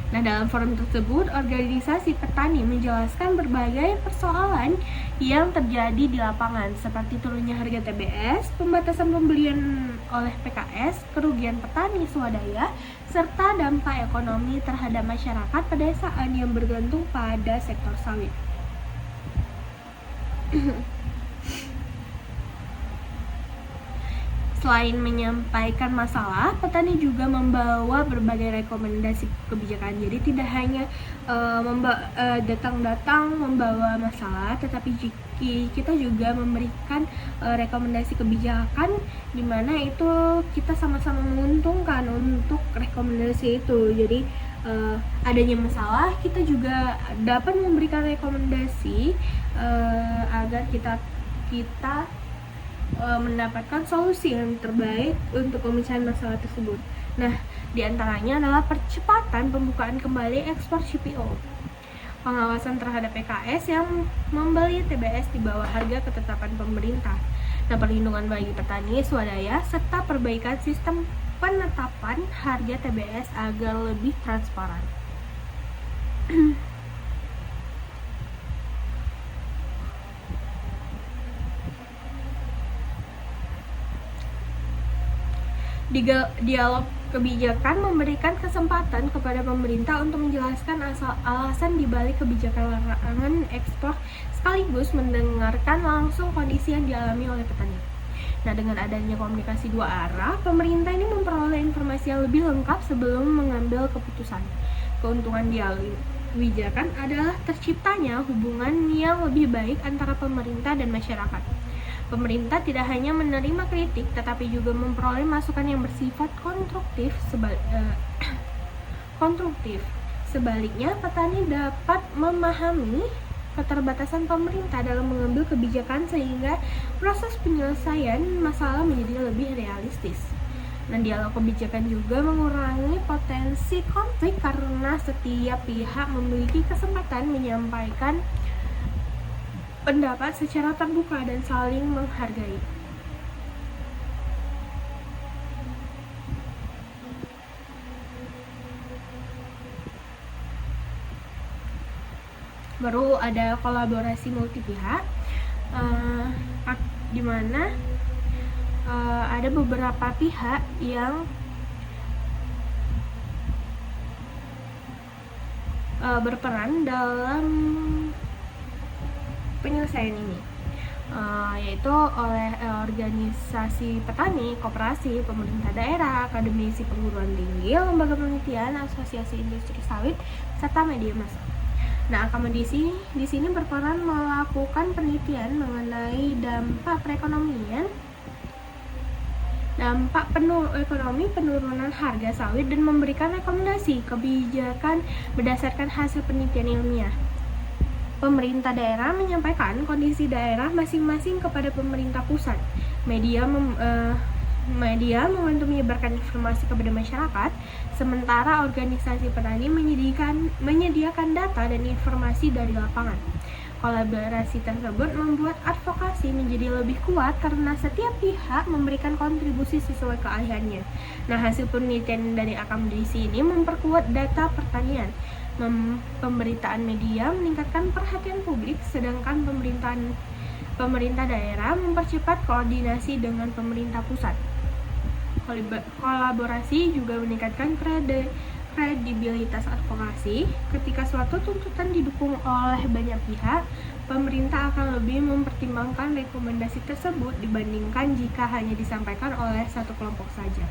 Nah, dalam forum tersebut, organisasi petani menjelaskan berbagai persoalan yang terjadi di lapangan, seperti turunnya harga TBS, pembatasan pembelian oleh PKS, kerugian petani swadaya, serta dampak ekonomi terhadap masyarakat pedesaan yang bergantung pada sektor sawit. Selain menyampaikan masalah, petani juga membawa berbagai rekomendasi kebijakan. Jadi tidak hanya datang-datang membawa masalah, tetapi kita juga memberikan rekomendasi kebijakan, di mana itu kita sama-sama menguntungkan untuk rekomendasi itu. Jadi adanya masalah, kita juga dapat memberikan rekomendasi agar kita mendapatkan solusi yang terbaik untuk pemisahan masalah tersebut. Nah, diantaranya adalah percepatan pembukaan kembali ekspor CPO, pengawasan terhadap PKS yang membeli TBS di bawah harga ketetapan pemerintah, nah, perlindungan bagi petani swadaya, serta perbaikan sistem penetapan harga TBS agar lebih transparan. Dialog kebijakan memberikan kesempatan kepada pemerintah untuk menjelaskan alasan dibalik kebijakan larangan ekspor, sekaligus mendengarkan langsung kondisi yang dialami oleh petani. Nah, dengan adanya komunikasi dua arah, pemerintah ini memperoleh informasi yang lebih lengkap sebelum mengambil keputusan. Keuntungan dialog kebijakan adalah terciptanya hubungan yang lebih baik antara pemerintah dan masyarakat. Pemerintah tidak hanya menerima kritik, tetapi juga memperoleh masukan yang bersifat konstruktif. Sebaliknya, petani dapat memahami keterbatasan pemerintah dalam mengambil kebijakan sehingga proses penyelesaian masalah menjadi lebih realistis. Dan dialog kebijakan juga mengurangi potensi konflik karena setiap pihak memiliki kesempatan menyampaikan pendapat secara terbuka dan saling menghargai. Baru ada kolaborasi multi pihak, di mana ada beberapa pihak yang berperan dalam penyelesaian ini, yaitu oleh organisasi petani, koperasi, pemerintah daerah, akademisi perguruan tinggi, lembaga penelitian, asosiasi industri sawit, serta media massa. Nah, akademisi di sini berperan melakukan penelitian mengenai dampak perekonomian, penurunan harga sawit, dan memberikan rekomendasi kebijakan berdasarkan hasil penelitian ilmiah. Pemerintah daerah menyampaikan kondisi daerah masing-masing kepada pemerintah pusat. Media membantu menyebarkan informasi kepada masyarakat, sementara organisasi petani menyediakan data dan informasi dari lapangan. Kolaborasi tersebut membuat advokasi menjadi lebih kuat karena setiap pihak memberikan kontribusi sesuai keahliannya. Nah, hasil penelitian dari akademisi ini memperkuat data pertanian. Pemberitaan media meningkatkan perhatian publik, sedangkan pemerintah daerah mempercepat koordinasi dengan pemerintah pusat. Kolaborasi juga meningkatkan kredibilitas advokasi. Ketika suatu tuntutan didukung oleh banyak pihak, pemerintah akan lebih mempertimbangkan rekomendasi tersebut dibandingkan jika hanya disampaikan oleh satu kelompok saja.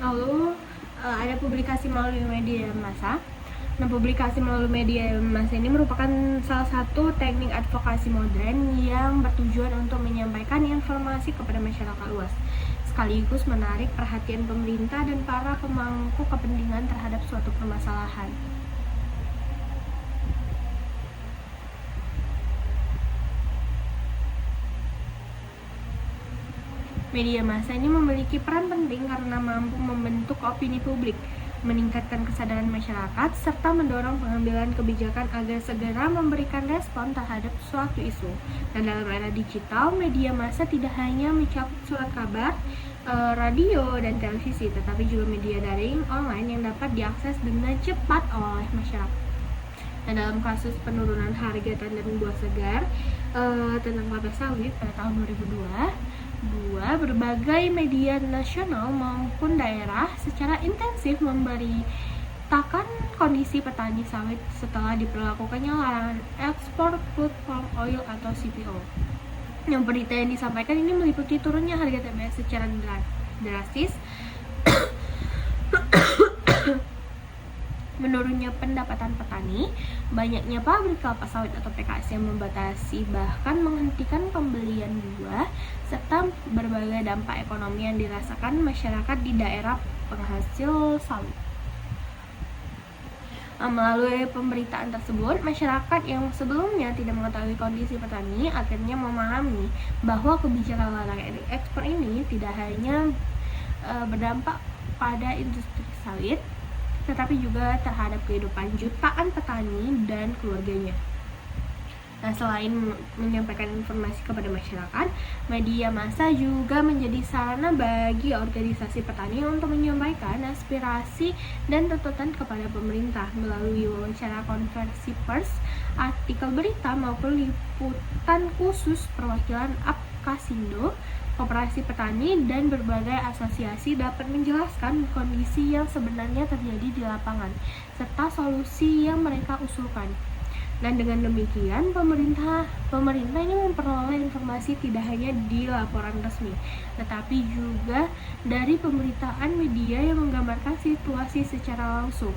Lalu ada publikasi melalui media massa. Nah, publikasi melalui media massa ini merupakan salah satu teknik advokasi modern yang bertujuan untuk menyampaikan informasi kepada masyarakat luas, sekaligus menarik perhatian pemerintah dan para pemangku kepentingan terhadap suatu permasalahan. Media massa ini memiliki peran penting karena mampu membentuk opini publik, meningkatkan kesadaran masyarakat, serta mendorong pengambilan kebijakan agar segera memberikan respon terhadap suatu isu. Dan dalam era digital, media massa tidak hanya mencakup surat kabar, radio dan televisi, tetapi juga media daring online yang dapat diakses dengan cepat oleh masyarakat. Nah, dalam kasus penurunan harga tandan buah segar tentang kelapa sawit pada tahun 2002, berbagai media nasional maupun daerah secara intensif memberitakan kondisi petani sawit setelah diberlakukannya larangan ekspor crude palm oil atau CPO. Yang berita yang disampaikan ini meliputi turunnya harga TBS secara drastis, menurunnya pendapatan petani, banyaknya pabrik kelapa sawit atau PKS yang membatasi bahkan menghentikan pembelian buah, serta berbagai dampak ekonomi yang dirasakan masyarakat di daerah penghasil sawit. Melalui pemberitaan tersebut, masyarakat yang sebelumnya tidak mengetahui kondisi petani akhirnya memahami bahwa kebijakan larangan ekspor ini tidak hanya berdampak pada industri sawit, tetapi juga terhadap kehidupan jutaan petani dan keluarganya. Nah, selain menyampaikan informasi kepada masyarakat, media massa juga menjadi sarana bagi organisasi petani untuk menyampaikan aspirasi dan tuntutan kepada pemerintah melalui wawancara konversi pers, artikel berita maupun liputan khusus perwakilan Apkasindo, Koperasi Petani, dan berbagai asosiasi dapat menjelaskan kondisi yang sebenarnya terjadi di lapangan serta solusi yang mereka usulkan. Dan dengan demikian, pemerintah ini memperoleh informasi tidak hanya di laporan resmi, tetapi juga dari pemberitaan media yang menggambarkan situasi secara langsung.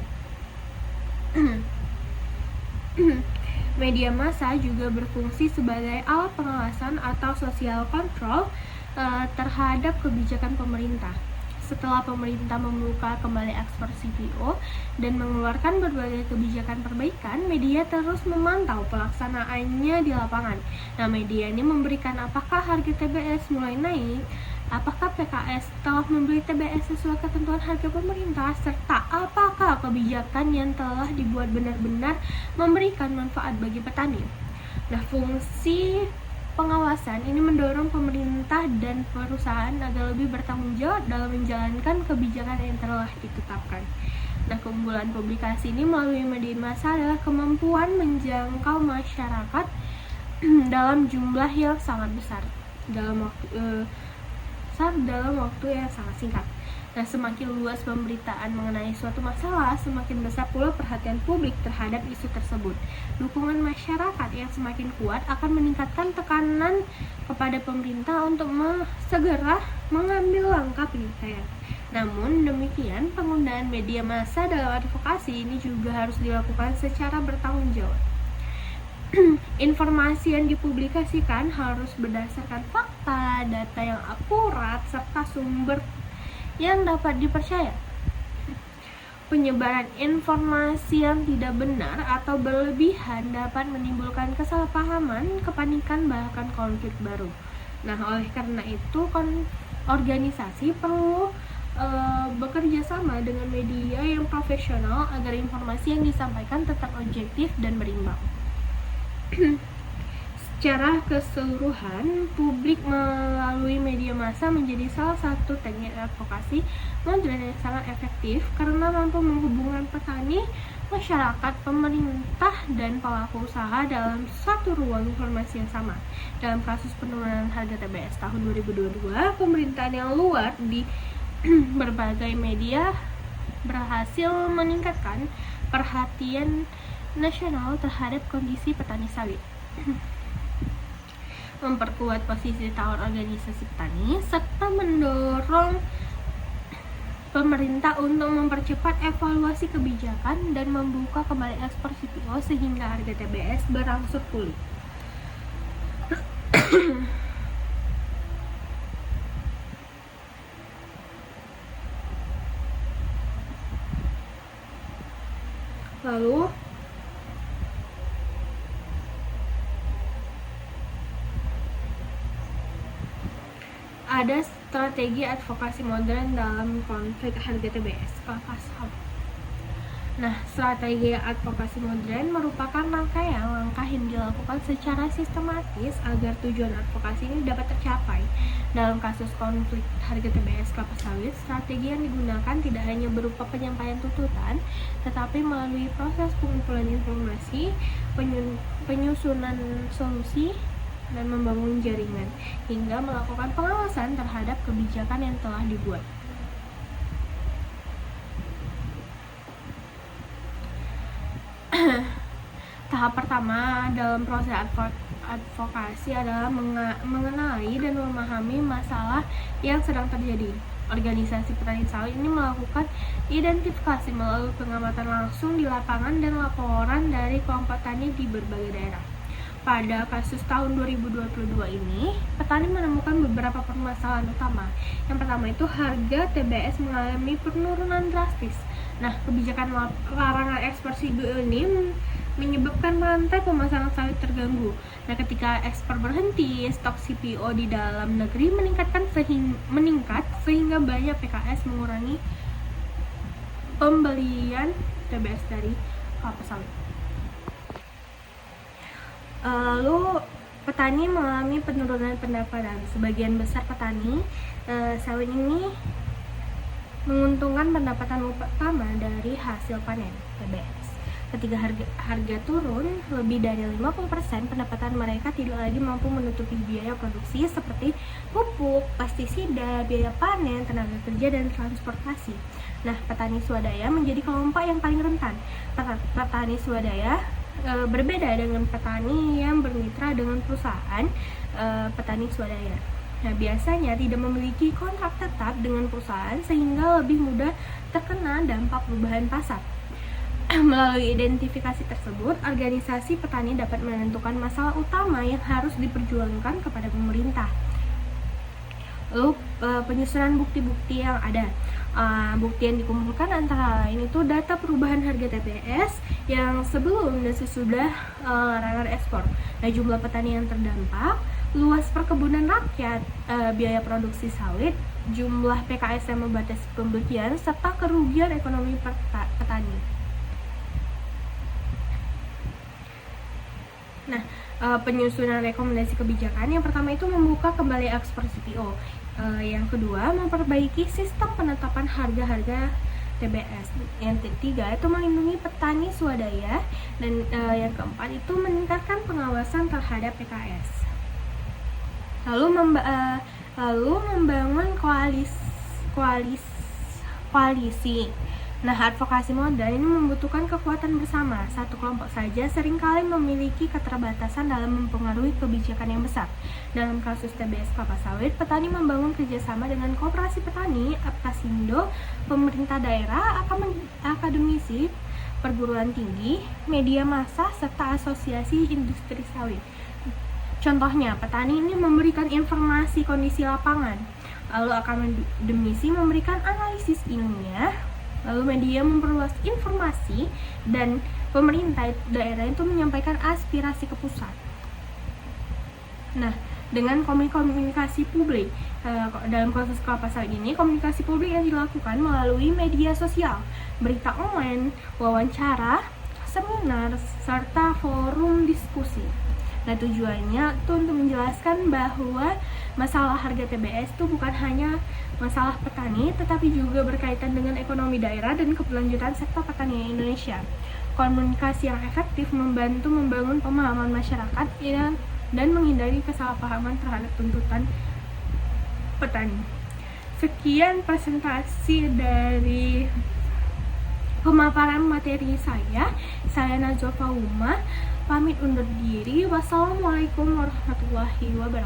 Media massa juga berfungsi sebagai alat pengawasan atau social control terhadap kebijakan pemerintah. Setelah pemerintah membuka kembali ekspor CPO dan mengeluarkan berbagai kebijakan perbaikan, media terus memantau pelaksanaannya di lapangan. Nah, media ini memberikan apakah harga TBS mulai naik, apakah PKS telah membeli TBS sesuai ketentuan harga pemerintah, serta apakah kebijakan yang telah dibuat benar-benar memberikan manfaat bagi petani. Nah, fungsi pengawasan ini mendorong pemerintah dan perusahaan agar lebih bertanggung jawab dalam menjalankan kebijakan yang telah ditetapkan. Nah, keunggulan publikasi ini melalui media massa adalah kemampuan menjangkau masyarakat dalam jumlah yang sangat besar dalam waktu yang sangat singkat. Nah, semakin luas pemberitaan mengenai suatu masalah, semakin besar pula perhatian publik terhadap isu tersebut. Dukungan masyarakat yang semakin kuat akan meningkatkan tekanan kepada pemerintah untuk segera mengambil langkah penyelesaian. Namun demikian, penggunaan media massa dalam advokasi ini juga harus dilakukan secara bertanggung jawab. Informasi yang dipublikasikan harus berdasarkan fakta, data yang akurat, serta sumber yang dapat dipercaya. Penyebaran informasi yang tidak benar atau berlebihan dapat menimbulkan kesalahpahaman, kepanikan, bahkan konflik baru. Nah, oleh karena itu organisasi perlu bekerja sama dengan media yang profesional agar informasi yang disampaikan tetap objektif dan berimbang. Secara keseluruhan, publik melalui media massa menjadi salah satu teknik advokasi modern yang sangat efektif karena mampu menghubungkan petani, masyarakat, pemerintah, dan pelaku usaha dalam satu ruang informasi yang sama. Dalam kasus penurunan harga TBS tahun 2022, pemerintahan yang luar di berbagai media berhasil meningkatkan perhatian nasional terhadap kondisi petani sawit, memperkuat posisi tawar organisasi petani, serta mendorong pemerintah untuk mempercepat evaluasi kebijakan dan membuka kembali ekspor CPO sehingga harga TBS berangsur pulih. Lalu ada strategi advokasi modern dalam konflik harga TBS kelapa sawit. Nah, strategi advokasi modern merupakan rangkaian langkah yang dilakukan secara sistematis agar tujuan advokasi ini dapat tercapai. Dalam kasus konflik harga TBS kelapa sawit, strategi yang digunakan tidak hanya berupa penyampaian tuntutan, tetapi melalui proses pengumpulan informasi, penyusunan solusi, dan membangun jaringan, hingga melakukan pengawasan terhadap kebijakan yang telah dibuat. Tahap pertama dalam proses advokasi adalah mengenali dan memahami masalah yang sedang terjadi. Organisasi petani sawit ini melakukan identifikasi melalui pengamatan langsung di lapangan dan laporan dari kelompok tani di berbagai daerah. Pada kasus tahun 2022 ini, petani menemukan beberapa permasalahan utama. Yang pertama itu harga TBS mengalami penurunan drastis. Nah, kebijakan larangan ekspor CPO ini menyebabkan rantai pemasaran sawit terganggu. Nah, ketika ekspor berhenti, stok CPO di dalam negeri meningkat sehingga banyak PKS mengurangi pembelian TBS dari kelapa sawit. Lalu petani mengalami penurunan pendapatan. Sebagian besar petani sawit ini menguntungkan pendapatan utama dari hasil panen TBS. Ketika harga turun lebih dari 50%, pendapatan mereka tidak lagi mampu menutupi biaya produksi seperti pupuk, pestisida, biaya panen, tenaga kerja, dan transportasi. Nah, petani swadaya menjadi kelompok yang paling rentan. Petani swadaya berbeda dengan petani yang bermitra dengan perusahaan petani swadaya. Nah, biasanya tidak memiliki kontrak tetap dengan perusahaan sehingga lebih mudah terkena dampak perubahan pasar. Melalui identifikasi tersebut, organisasi petani dapat menentukan masalah utama yang harus diperjuangkan kepada pemerintah. Lalu penyusunan bukti-bukti yang ada. Bukti yang dikumpulkan antara lain itu data perubahan harga TBS yang sebelum dan sesudah larangan ekspor. Nah, jumlah petani yang terdampak, luas perkebunan rakyat, biaya produksi sawit, jumlah PKS yang membatasi pembelian, serta kerugian ekonomi petani. Nah, penyusunan rekomendasi kebijakan yang pertama itu membuka kembali ekspor CPO. Yang kedua, memperbaiki sistem penetapan harga-harga TBS. Yang ketiga itu melindungi petani swadaya, dan yang keempat itu meningkatkan pengawasan terhadap PKS. Lalu membangun koalisi. Nah, advokasi modern ini membutuhkan kekuatan bersama. Satu kelompok saja seringkali memiliki keterbatasan dalam mempengaruhi kebijakan yang besar. Dalam kasus TBS kelapa sawit, petani membangun kerjasama dengan koperasi petani, Apkasindo, pemerintah daerah, akademisi, perguruan tinggi, media massa, serta asosiasi industri sawit. Contohnya, petani ini memberikan informasi kondisi lapangan, lalu akademisi memberikan analisis ilmiah, lalu media memperluas informasi, dan pemerintah daerah itu menyampaikan aspirasi ke pusat. Nah, dengan komunikasi publik, dalam proses kelapa sawit ini, komunikasi publik yang dilakukan melalui media sosial, berita online, wawancara, seminar, serta forum diskusi. Nah, tujuannya itu untuk menjelaskan bahwa masalah harga TBS itu bukan hanya masalah petani, tetapi juga berkaitan dengan ekonomi daerah dan keberlanjutan sektor pertanian Indonesia. Komunikasi yang efektif membantu membangun pemahaman masyarakat dan menghindari kesalahpahaman terhadap tuntutan petani. Sekian presentasi dari pemaparan materi saya Najwa Fauma, pamit undur diri. Wassalamualaikum warahmatullahi wabarakatuh.